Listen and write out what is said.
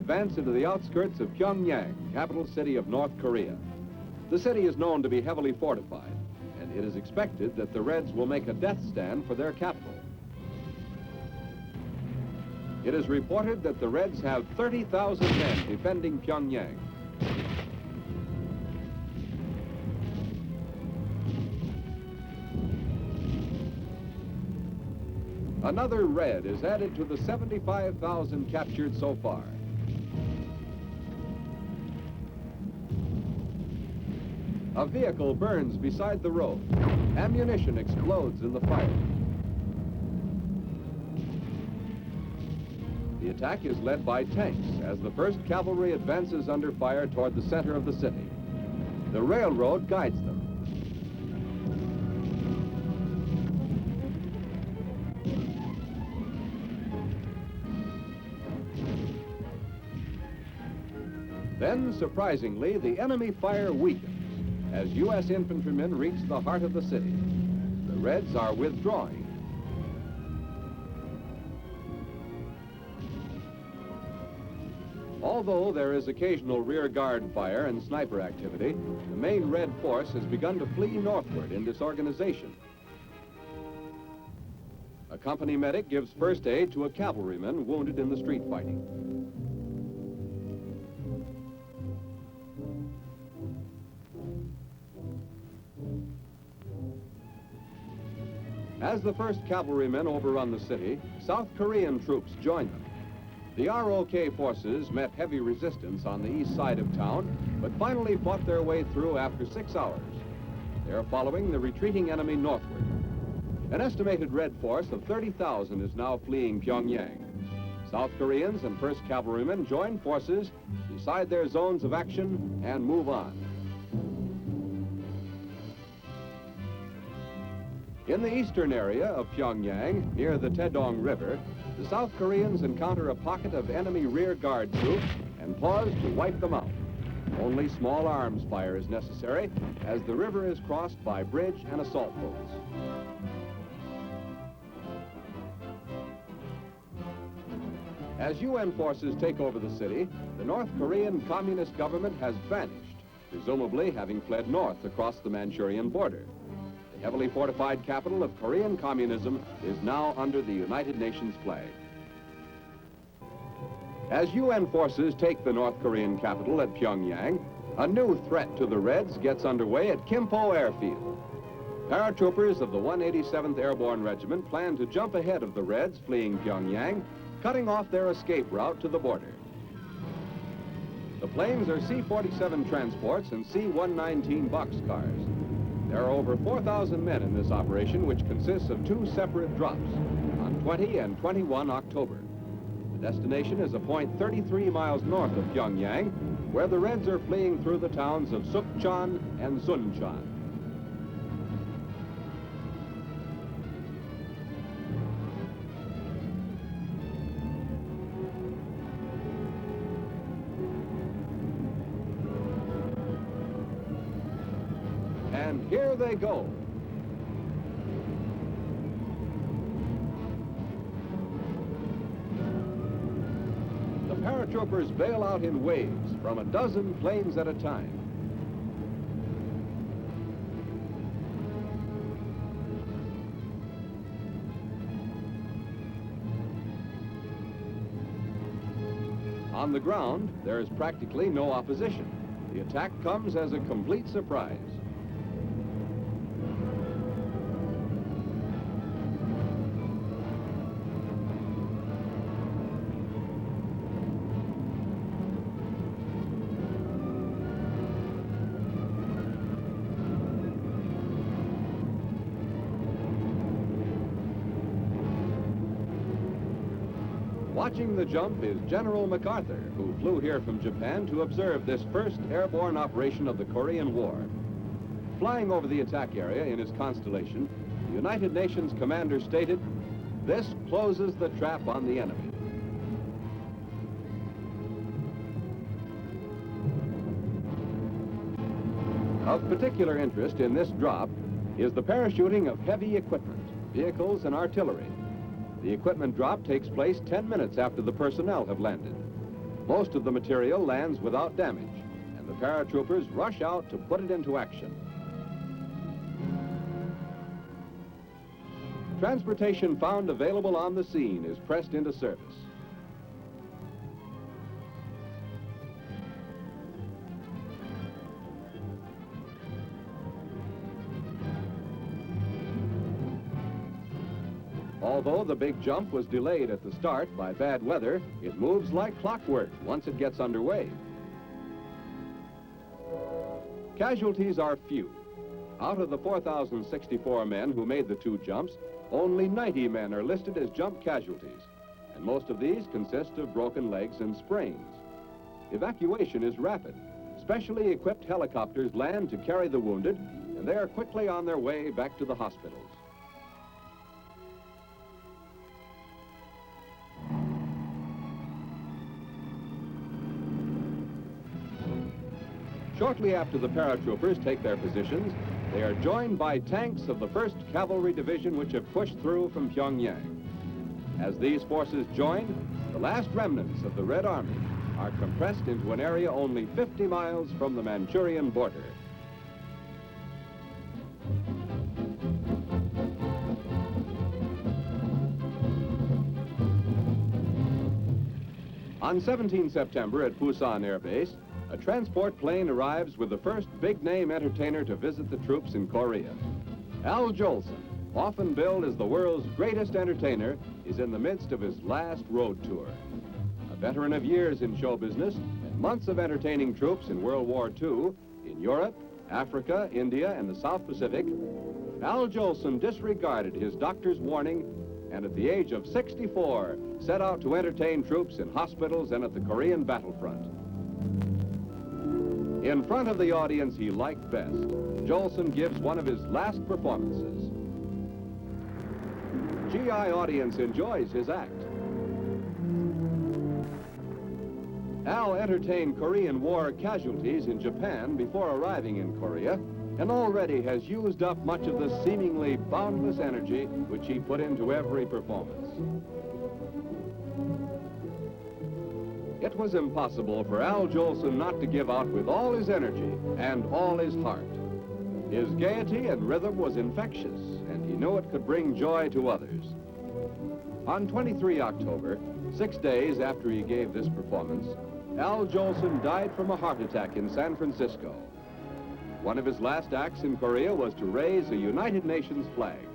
advance into the outskirts of Pyongyang, capital city of North Korea. The city is known to be heavily fortified, and it is expected that the Reds will make a death stand for their capital. It is reported that the Reds have 30,000 men defending Pyongyang. Another Red is added to the 75,000 captured so far. A vehicle burns beside the road. Ammunition explodes in the fire. The attack is led by tanks as the 1st Cavalry advances under fire toward the center of the city. The railroad guides them. Then, surprisingly, the enemy fire weakens as U.S. infantrymen reach the heart of the city. The Reds are withdrawing. Although there is occasional rear guard fire and sniper activity, the main Red force has begun to flee northward in disorganization. A company medic gives first aid to a cavalryman wounded in the street fighting. As the 1st Cavalrymen overrun the city, South Korean troops join them. The ROK forces met heavy resistance on the east side of town, but finally fought their way through after 6 hours. They are following the retreating enemy northward. An estimated Red force of 30,000 is now fleeing Pyongyang. South Koreans and 1st Cavalrymen join forces, decide their zones of action, and move on. In the eastern area of Pyongyang, near the Taedong River, the South Koreans encounter a pocket of enemy rear guard troops and pause to wipe them out. Only small arms fire is necessary, as the river is crossed by bridge and assault boats. As UN forces take over the city, the North Korean Communist government has vanished, presumably having fled north across the Manchurian border. The heavily fortified capital of Korean communism is now under the United Nations flag. As UN forces take the North Korean capital at Pyongyang, a new threat to the Reds gets underway at Kimpo Airfield. Paratroopers of the 187th Airborne Regiment plan to jump ahead of the Reds fleeing Pyongyang, cutting off their escape route to the border. The planes are C-47 transports and C-119 boxcars. There are over 4,000 men in this operation, which consists of 2 separate drops on 20 and 21 October. The destination is a point 33 miles north of Pyongyang, where the Reds are fleeing through the towns of Sukchon and Suncheon. And here they go. The paratroopers bail out in waves from a dozen planes at a time. On the ground, there is practically no opposition. The attack comes as a complete surprise. Watching the jump is General MacArthur, who flew here from Japan to observe this first airborne operation of the Korean War. Flying over the attack area in his Constellation, the United Nations commander stated, "This closes the trap on the enemy." Of particular interest in this drop is the parachuting of heavy equipment, vehicles, and artillery. The equipment drop takes place 10 minutes after the personnel have landed. Most of the material lands without damage, and the paratroopers rush out to put it into action. Transportation found available on the scene is pressed into service. Although the big jump was delayed at the start by bad weather, it moves like clockwork once it gets underway. Casualties are few. Out of the 4,064 men who made the two jumps, only 90 men are listed as jump casualties, and most of these consist of broken legs and sprains. Evacuation is rapid. Specially equipped helicopters land to carry the wounded, and they are quickly on their way back to the hospitals. Shortly after the paratroopers take their positions, they are joined by tanks of the 1st Cavalry Division which have pushed through from Pyongyang. As these forces join, the last remnants of the Red Army are compressed into an area only 50 miles from the Manchurian border. On 17 September at Busan Air Base, a transport plane arrives with the first big-name entertainer to visit the troops in Korea. Al Jolson, often billed as the world's greatest entertainer, is in the midst of his last road tour. A veteran of years in show business and months of entertaining troops in World War II, in Europe, Africa, India, and the South Pacific, Al Jolson disregarded his doctor's warning and at the age of 64 set out to entertain troops in hospitals and at the Korean battlefront. In front of the audience he liked best, Jolson gives one of his last performances. GI audience enjoys his act. Al entertained Korean War casualties in Japan before arriving in Korea, and already has used up much of the seemingly boundless energy which he put into every performance. It was impossible for Al Jolson not to give out with all his energy and all his heart. His gaiety and rhythm was infectious, and he knew it could bring joy to others. On 23 October, 6 days after he gave this performance, Al Jolson died from a heart attack in San Francisco. One of his last acts in Korea was to raise a United Nations flag.